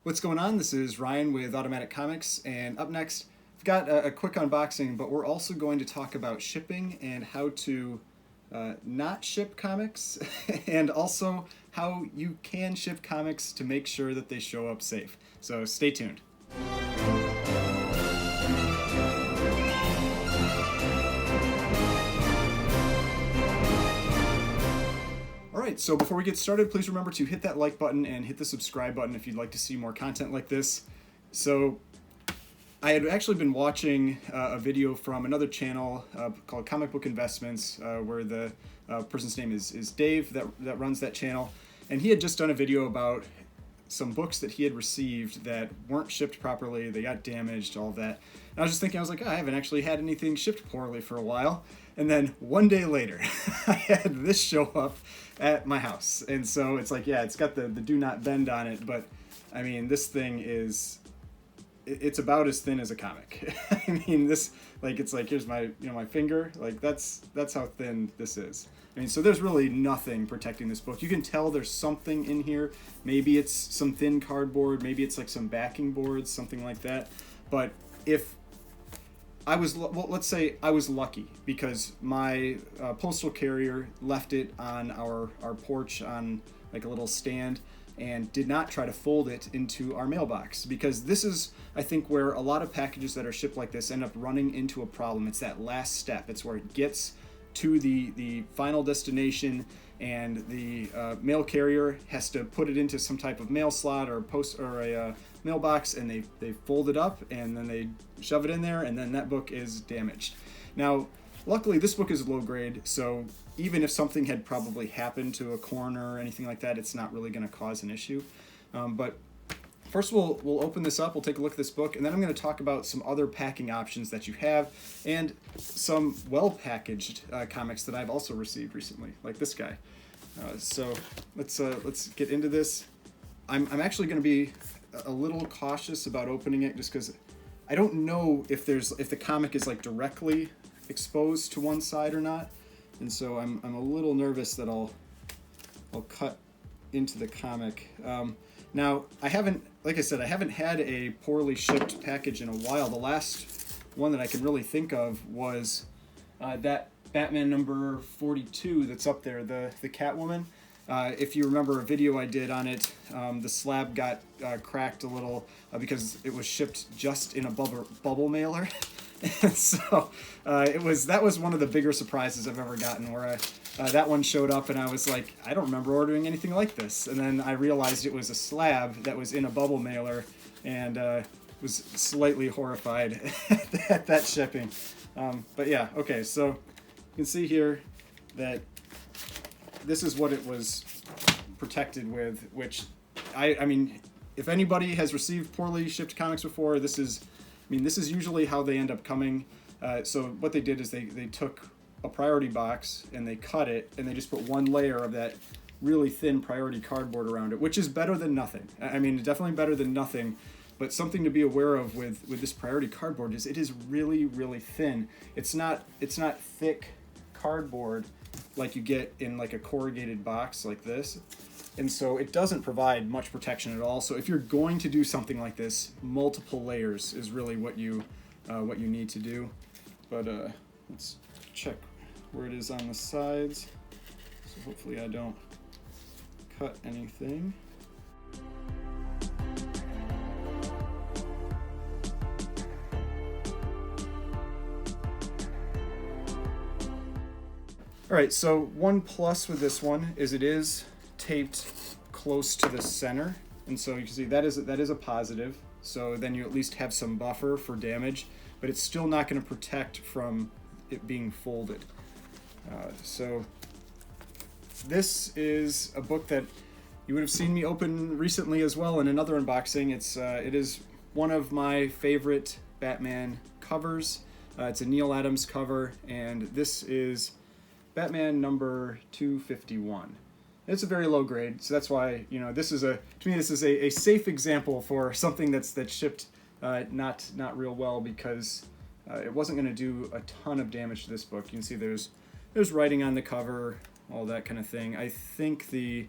What's going on? This is Ryan with Automatic Comics, and up next, I've got a quick unboxing, but we're also going to talk about shipping and how to not ship comics, and also how you can ship comics to make sure that they show up safe. So stay tuned. Alright, so before we get started, please remember to hit that like button and hit the subscribe button if you'd like to see more content like this. So, I had actually been watching a video from another channel called Comic Book Investments, where the person's name is Dave that runs that channel, and he had just done a video about some books that he had received that weren't shipped properly, they got damaged, all of that. And I was just thinking, I haven't actually had anything shipped poorly for a while. And then one day later, I had this show up at my house. And so it's like, yeah, it's got the do not bend on it, but I mean, this thing is, it's about as thin as a comic. I mean, this, like, it's like, here's my, my finger, like that's how thin this is. I mean, so there's really nothing protecting this book. You can tell there's something in here. Maybe it's some thin cardboard, maybe it's like some backing boards, something like that. But if I was, well, let's say I was lucky because my postal carrier left it on our porch on like a little stand and did not try to fold it into our mailbox, because this is, I think, where a lot of packages that are shipped like this end up running into a problem. It's that last step. It's where it gets to the final destination, and the mail carrier has to put it into some type of mail slot or post or a mailbox, and they fold it up and then they shove it in there, and then that book is damaged. Now, luckily this book is low grade, so even if something had probably happened to a corner or anything like that, it's not really going to cause an issue. But first we'll open this up, we'll take a look at this book, and then I'm going to talk about some other packing options that you have, and some well-packaged comics that I've also received recently, like this guy. So let's get into this. I'm actually going to be a little cautious about opening it, just because I don't know if the comic is like directly exposed to one side or not, and so I'm a little nervous that I'll cut into the comic. Now, I haven't had a poorly shipped package in a while. The last one that I can really think of was that Batman number 42 that's up there, the Catwoman. If you remember a video I did on it, the slab got cracked a little because it was shipped just in a bubble mailer. And so that was one of the bigger surprises I've ever gotten, where that one showed up and I was like, I don't remember ordering anything like this. And then I realized it was a slab that was in a bubble mailer, and was slightly horrified at that shipping. But yeah, okay, so you can see here that this is what it was protected with, which I mean, if anybody has received poorly shipped comics before, this is usually how they end up coming. So what they did is they took a priority box and they cut it, and they just put one layer of that really thin priority cardboard around it, which is better than nothing. I mean, definitely better than nothing. But something to be aware of with this priority cardboard is it is really, really thin. It's not thick cardboard like you get in like a corrugated box like this. And so it doesn't provide much protection at all. So if you're going to do something like this, multiple layers is really what you need to do. But let's check where it is on the sides. So hopefully I don't cut anything. All right, so one plus with this one is it is taped close to the center, and so you can see that is a positive. So then you at least have some buffer for damage, but it's still not going to protect from it being folded. So this is a book that you would have seen me open recently as well in another unboxing. It is one of my favorite Batman covers. It's a Neil Adams cover, and this is Batman number 251. It's a very low grade, so that's why, this is a safe example for something that's shipped not real well, because it wasn't going to do a ton of damage to this book. You can see there's writing on the cover, all that kind of thing. I think I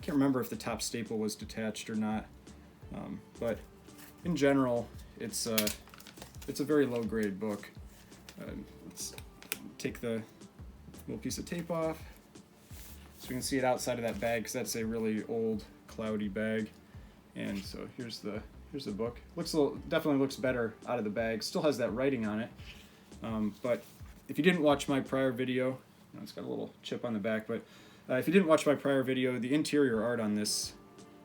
can't remember if the top staple was detached or not. But in general, it's a very low grade book. Let's take the little piece of tape off so we can see it outside of that bag, because that's a really old, cloudy bag. And so here's the book. Definitely looks better out of the bag. Still has that writing on it. But if you didn't watch my prior video, it's got a little chip on the back, but if you didn't watch my prior video, the interior art on this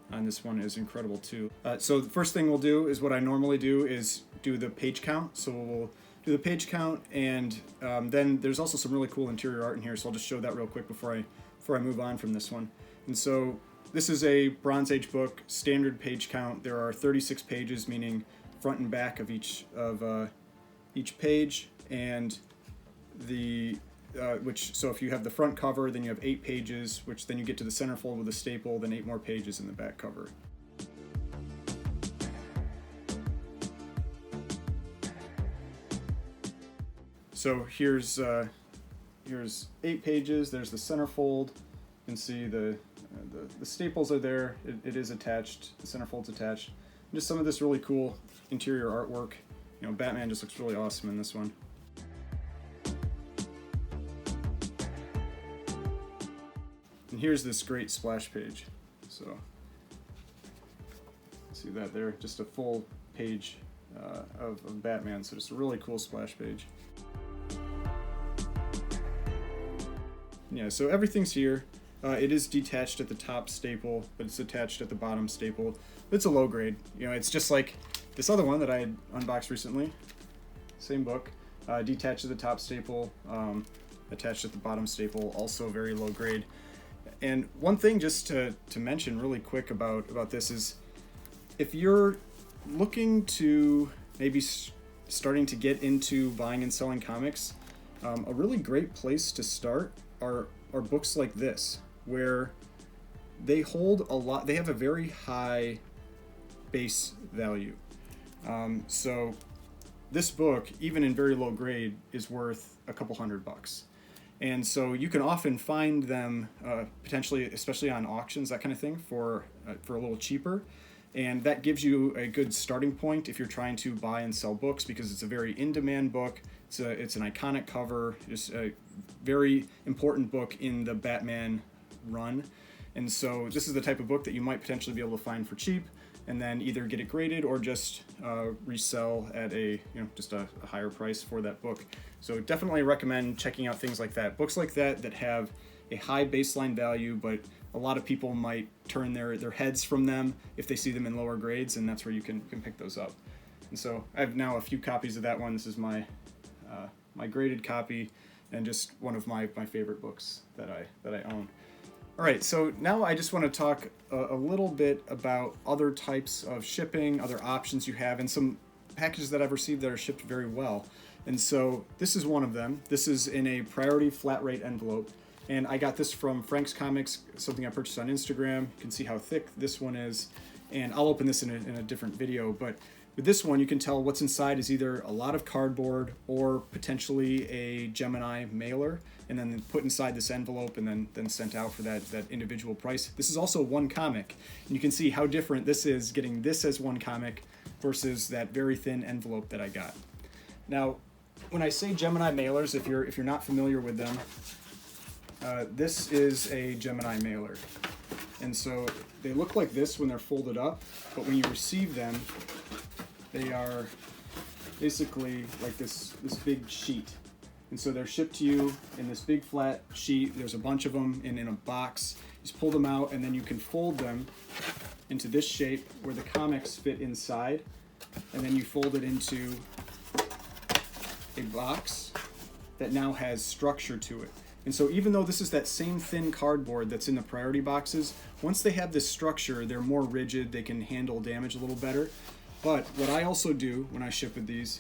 one is incredible too. So the first thing we'll do is what I normally do, is do the page count. So we'll do the page count, and then there's also some really cool interior art in here, so I'll just show that real quick before I move on from this one. And so this is a Bronze Age book, standard page count. There are 36 pages, meaning front and back of each page, and so if you have the front cover, then you have 8 pages, which then you get to the centerfold with a staple, then 8 more pages in the back cover. So here's 8 pages. There's the centerfold. You can see the staples are there. It is attached. The centerfold's attached. And just some of this really cool interior artwork. Batman just looks really awesome in this one. And here's this great splash page. So see that there, just a full page of Batman. So just a really cool splash page. Yeah, so everything's here. It is detached at the top staple, but it's attached at the bottom staple. It's a low grade. It's just like this other one that I had unboxed recently. Same book. Detached at the top staple, attached at the bottom staple, also very low grade. And one thing just to mention really quick about this is, if you're looking to maybe starting to get into buying and selling comics, a really great place to start are books like this, where they hold a lot. They have a very high base value. So this book, even in very low grade, is worth a couple $100. And so you can often find them potentially, especially on auctions, that kind of thing, for a little cheaper. And that gives you a good starting point if you're trying to buy and sell books, because it's a very in-demand book. It's an iconic cover. It's a very important book in the Batman run. And so this is the type of book that you might potentially be able to find for cheap, and then either get it graded or just resell at just a higher price for that book. So definitely recommend checking out things like that. Books like that have a high baseline value, but a lot of people might turn their heads from them if they see them in lower grades, and that's where you can pick those up. And so I have now a few copies of that one. This is my graded copy, and just one of my favorite books that I own. All right, so now I just want to talk a little bit about other types of shipping, other options you have, and some packages that I've received that are shipped very well. And so this is one of them. This is in a priority flat rate envelope, and I got this from Frank's Comics, something I purchased on Instagram. You can see how thick this one is, and I'll open this in a different video, but with this one, you can tell what's inside is either a lot of cardboard or potentially a Gemini mailer, and then put inside this envelope and then sent out for that individual price. This is also one comic, and you can see how different this is, getting this as one comic versus that very thin envelope that I got. Now, when I say Gemini mailers, if you're not familiar with them, this is a Gemini mailer. And so they look like this when they're folded up, but when you receive them, they are basically like this big sheet. And so they're shipped to you in this big flat sheet. There's a bunch of them in a box. You just pull them out, and then you can fold them into this shape where the comics fit inside, and then you fold it into a box that now has structure to it. And so even though this is that same thin cardboard that's in the priority boxes, once they have this structure, they're more rigid, they can handle damage a little better. But what I also do when I ship with these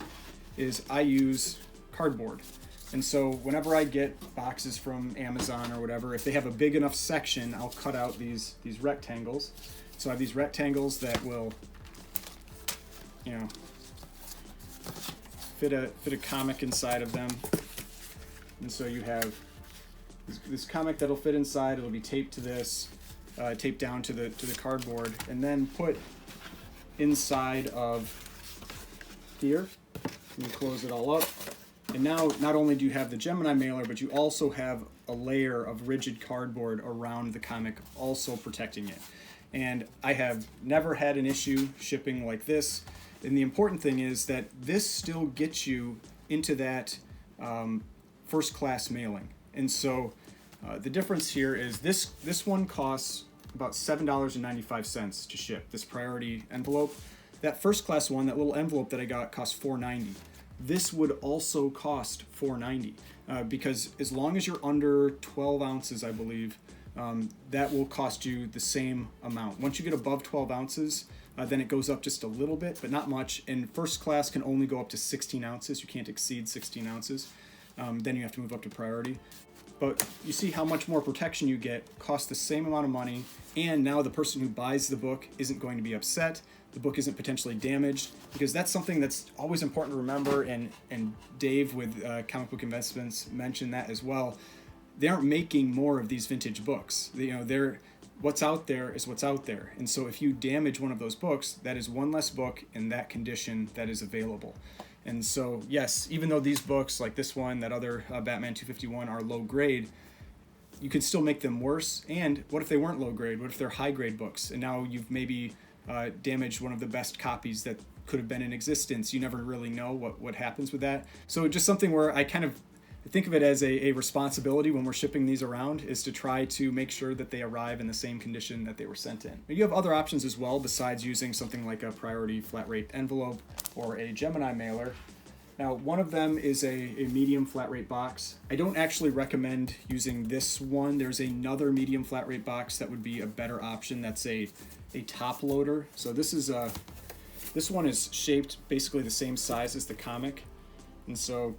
is I use cardboard. And so whenever I get boxes from Amazon or whatever, if they have a big enough section, I'll cut out these rectangles. So I have these rectangles that will, fit a comic inside of them. And so you have this comic that'll fit inside. It'll be taped to this, taped down to the cardboard, and then put inside of here. You close it all up. And now not only do you have the Gemini mailer, but you also have a layer of rigid cardboard around the comic also protecting it. And I have never had an issue shipping like this. And the important thing is that this still gets you into that first class mailing. And so the difference here is this one costs about $7.95 to ship, this priority envelope. That first class one, that little envelope that I got, cost $4.90. This would also cost $4.90 because as long as you're under 12 ounces, I believe, that will cost you the same amount. Once you get above 12 ounces, then it goes up just a little bit, but not much. And first class can only go up to 16 ounces. You can't exceed 16 ounces. Then you have to move up to priority. But you see how much more protection you get, costs the same amount of money, and now the person who buys the book isn't going to be upset. The book isn't potentially damaged, because that's something that's always important to remember, and Dave with Comic Book Investments mentioned that as well. They aren't making more of these vintage books. They're what's out there is what's out there. And so if you damage one of those books, that is one less book in that condition that is available. And so, yes, even though these books, like this one, that other Batman 251, are low grade, you can still make them worse. And what if they weren't low grade? What if they're high grade books? And now you've maybe damaged one of the best copies that could have been in existence. You never really know what happens with that. So just something where I kind of think of it as a responsibility when we're shipping these around, is to try to make sure that they arrive in the same condition that they were sent in. You have other options as well besides using something like a priority flat rate envelope or a Gemini mailer. Now, one of them is a medium flat rate box. I don't actually recommend using this one. There's another medium flat rate box that would be a better option. That's a top loader. So this one is shaped basically the same size as the comic. And so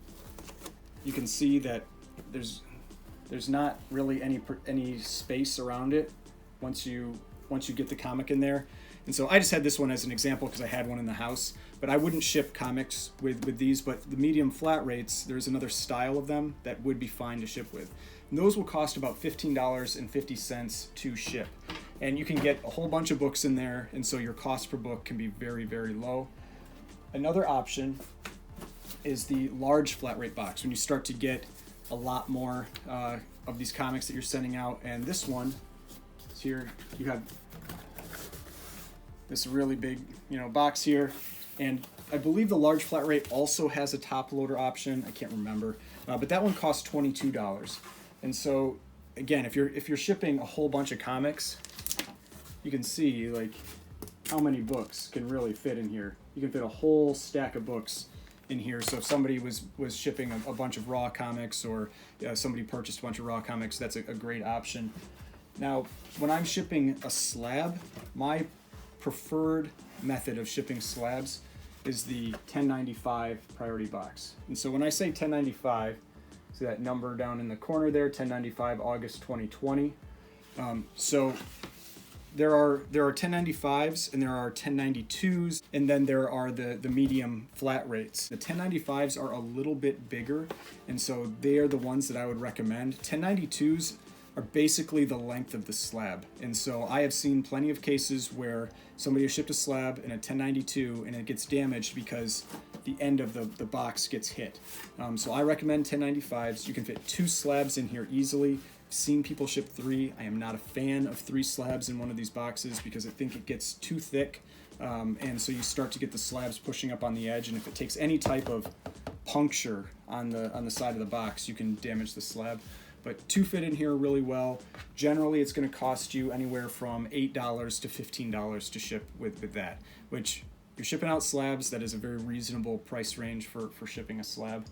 you can see that there's not really any space around it once you get the comic in there. And so I just had this one as an example because I had one in the house, but I wouldn't ship comics with these. But the medium flat rates, there's another style of them that would be fine to ship with. And those will cost about $15.50 to ship. And you can get a whole bunch of books in there, and so your cost per book can be very, very low. Another option is the large flat rate box, when you start to get a lot more of these comics that you're sending out. And this one here, you have this really big box here, and I believe the large flat rate also has a top loader option. I can't remember, but that one costs $22. And so again, if you're shipping a whole bunch of comics, you can see like how many books can really fit in here. You can fit a whole stack of books in here. So if somebody was shipping a bunch of raw comics, or somebody purchased a bunch of raw comics, that's a great option. Now, when I'm shipping a slab, my preferred method of shipping slabs is the 1095 priority box. And so when I say 1095, see that number down in the corner there, 1095 August 2020. So there are 1095s, and there are 1092s, and then there are the medium flat rates. The 1095s are a little bit bigger, and so they are the ones that I would recommend. 1092s are basically the length of the slab, and so I have seen plenty of cases where somebody has shipped a slab in a 1092 and it gets damaged because the end of the box gets hit. So I recommend 1095s. You can fit 2 slabs in here easily. Seen people ship 3. I am not a fan of 3 slabs in one of these boxes because I think it gets too thick, and so you start to get the slabs pushing up on the edge, and if it takes any type of puncture on the side of the box, you can damage the slab. But 2 fit in here really well. Generally, it's going to cost you anywhere from $8 to $15 to ship with that, which you're shipping out slabs. That is a very reasonable price range for shipping a slab.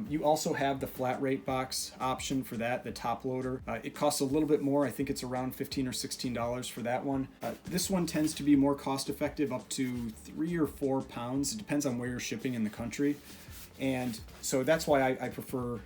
You also have the flat rate box option for that, the top loader. It costs a little bit more. I think it's around $15 or $16 for that one. This one tends to be more cost effective, up to 3 or 4 pounds. It depends on where you're shipping in the country. And so that's why I prefer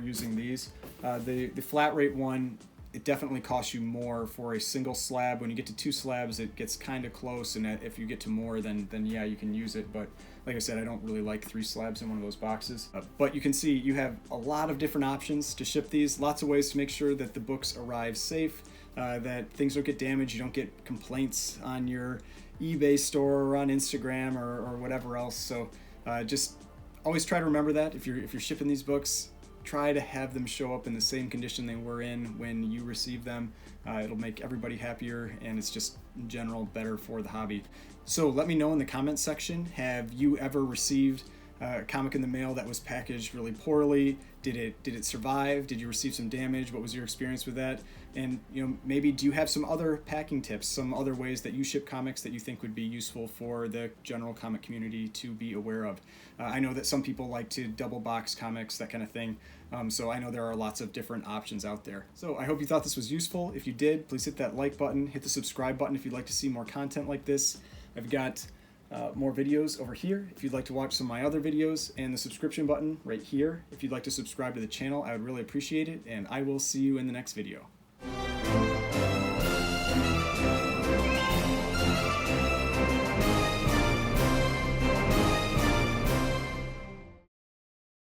using these. The flat rate one, it definitely costs you more for a single slab. When you get to 2 slabs, it gets kind of close, and if you get to more, then yeah, you can use it. But like I said, I don't really like 3 slabs in one of those boxes. But you can see you have a lot of different options to ship these. Lots of ways to make sure that the books arrive safe, that things don't get damaged, you don't get complaints on your eBay store or on Instagram or whatever else. So just always try to remember that if you're shipping these books, try to have them show up in the same condition they were in when you receive them. It'll make everybody happier, and it's just in general better for the hobby. So let me know in the comments section, have you ever received a comic in the mail that was packaged really poorly? Did it survive? Did you receive some damage? What was your experience with that? And maybe do you have some other packing tips, some other ways that you ship comics that you think would be useful for the general comic community to be aware of? I know that some people like to double box comics, that kind of thing. So I know there are lots of different options out there. So I hope you thought this was useful. If you did, please hit that like button, hit the subscribe button if you'd like to see more content like this. I've got more videos over here if you'd like to watch some of my other videos, and the subscription button right here if you'd like to subscribe to the channel. I would really appreciate it, and I will see you in the next video.